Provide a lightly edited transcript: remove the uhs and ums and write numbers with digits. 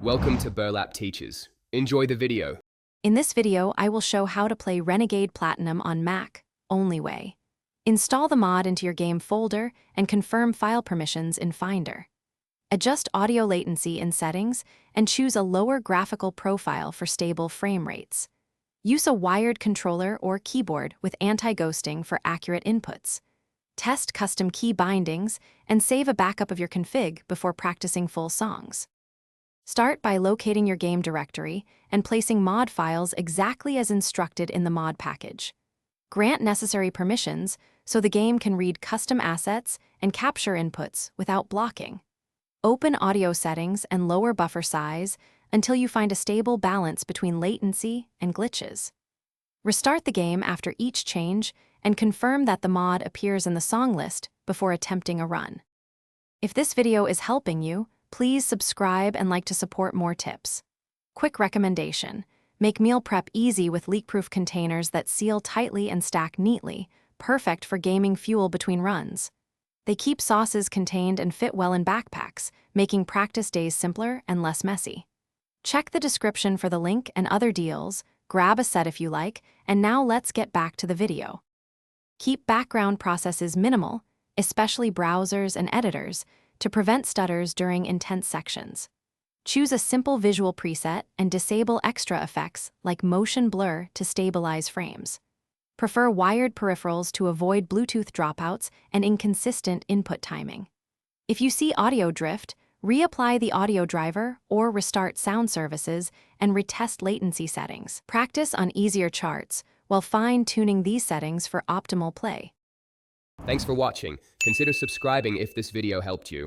Welcome to Burlap Teachers. Enjoy the video. In this video, I will show how to play Renegade Platinum on Mac, only way. Install the mod into your game folder and confirm file permissions in Finder. Adjust audio latency in settings and choose a lower graphical profile for stable frame rates. Use a wired controller or keyboard with anti-ghosting for accurate inputs. Test custom key bindings and save a backup of your config before practicing full songs. Start by locating your game directory and placing mod files exactly as instructed in the mod package. Grant necessary permissions so the game can read custom assets and capture inputs without blocking. Open audio settings and lower buffer size until you find a stable balance between latency and glitches. Restart the game after each change and confirm that the mod appears in the song list before attempting a run. If this video is helping you, please subscribe and like to support more tips. Quick recommendation: make meal prep easy with leak-proof containers that seal tightly and stack neatly, perfect for gaming fuel between runs. They keep sauces contained and fit well in backpacks, making practice days simpler and less messy. Check the description for the link and other deals, grab a set if you like, and now let's get back to the video. Keep background processes minimal, especially browsers and editors, to prevent stutters during intense sections. Choose a simple visual preset and disable extra effects like motion blur to stabilize frames. Prefer wired peripherals to avoid Bluetooth dropouts and inconsistent input timing. If you see audio drift, reapply the audio driver or restart sound services and retest latency settings. Practice on easier charts while fine-tuning these settings for optimal play. Thanks for watching. Consider subscribing if this video helped you.